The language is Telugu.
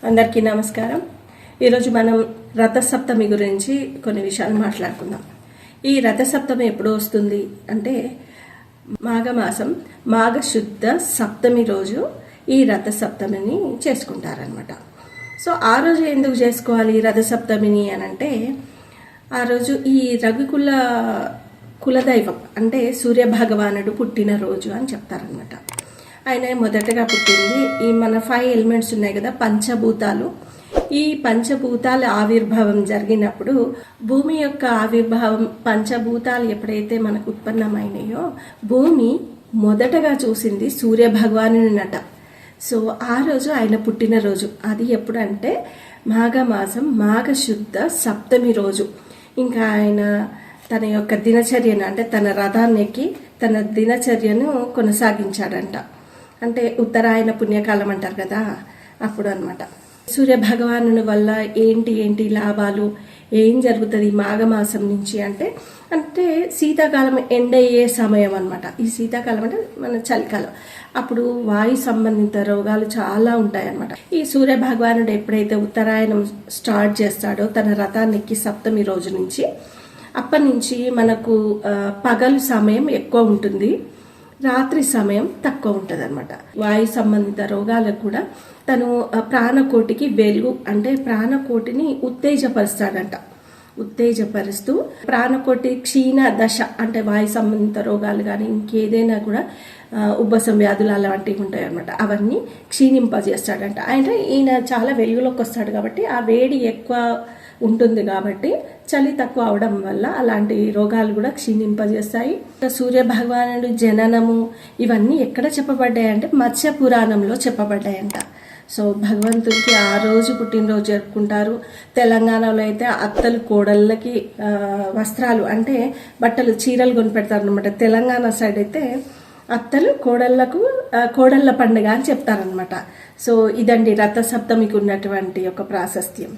అందరికీ నమస్కారం. ఈరోజు మనం రథసప్తమి గురించి కొన్ని విషయాలు మాట్లాడుకుందాం. ఈ రథసప్తమి ఎప్పుడు వస్తుంది అంటే మాఘమాసం మాఘశుద్ధ సప్తమి రోజు ఈ రథసప్తమిని చేసుకుంటారనమాట. సో ఆ రోజు ఎందుకు చేసుకోవాలి రథసప్తమిని అని అంటే, ఆ రోజు ఈ రఘుకుల కులదైవం అంటే సూర్యభగవానుడు పుట్టినరోజు అని చెప్తారనమాట. ఆయన మొదటగా పుట్టింది ఈ మన 5 ఎలిమెంట్స్ ఉన్నాయి కదా, పంచభూతాలు. ఈ పంచభూతాల ఆవిర్భావం జరిగినప్పుడు భూమి యొక్క ఆవిర్భావం, పంచభూతాలు ఎప్పుడైతే మనకు ఉత్పన్నమైనాయో భూమి మొదటగా చూసింది సూర్యభగవానునట. సో ఆ రోజు ఆయన పుట్టినరోజు. అది ఎప్పుడంటే మాఘమాసం మాఘశుద్ధ సప్తమి రోజు. ఇంకా ఆయన తన యొక్క దినచర్యను అంటే తన రథాన్ని ఎక్కి తన దినచర్యను కొనసాగించాడంట. అంటే ఉత్తరాయణ పుణ్యకాలం అంటారు కదా, అప్పుడు అనమాట. సూర్యభగవాను వల్ల ఏంటి లాభాలు, ఏం జరుగుతుంది మాఘమాసం నుంచి అంటే శీతాకాలం ఎండ్ అయ్యే సమయం అనమాట. ఈ శీతాకాలం అంటే మన చలికాలం. అప్పుడు వాయు సంబంధిత రోగాలు చాలా ఉంటాయి అనమాట. ఈ సూర్యభగవానుడు ఎప్పుడైతే ఉత్తరాయణం స్టార్ట్ చేస్తాడో తన రథాన్ని ఎక్కి సప్తమి రోజు నుంచి, అప్పటి నుంచి మనకు పగలు సమయం ఎక్కువ ఉంటుంది, రాత్రి సమయం తక్కువ ఉంటుంది అనమాట. వాయు సంబంధిత రోగాలకు కూడా తను ప్రాణకోటికి వెలుగు అంటే ప్రాణకోటిని ఉత్తేజపరుస్తాడంట. ఉత్తేజపరుస్తూ ప్రాణకోటి క్షీణ దశ అంటే వాయు సంబంధిత రోగాలు కానీ ఇంకేదైనా కూడా ఉబ్బసం వ్యాధులు అలాంటివి ఉంటాయి అనమాట. అవన్నీ క్షీణింపజేస్తాడంట. ఈయన చాలా వెలుగులోకి వస్తాడు కాబట్టి ఆ వేడి ఎక్కువ ఉంటుంది కాబట్టి చలి తక్కువ అవడం వల్ల అలాంటి రోగాలు కూడా క్షీణింపజేస్తాయి. సూర్య భగవానుడు జననము ఇవన్నీ ఎక్కడ చెప్పబడ్డాయంటే మత్స్య పురాణంలో చెప్పబడ్డాయంట. సో భగవంతుడికి ఆ రోజు పుట్టినరోజు జరుపుకుంటారు. తెలంగాణలో అయితే అత్తలు కోడళ్ళకి వస్త్రాలు అంటే బట్టలు చీరలు కొనిపెడతారు అనమాట. తెలంగాణ సైడ్ అయితే అత్తలు కోడళ్ళకు కోడళ్ళ పండుగ అని చెప్తారనమాట. సో ఇదండి రథసప్తమికి ఉన్నటువంటి ఒక ప్రాశస్త్యం.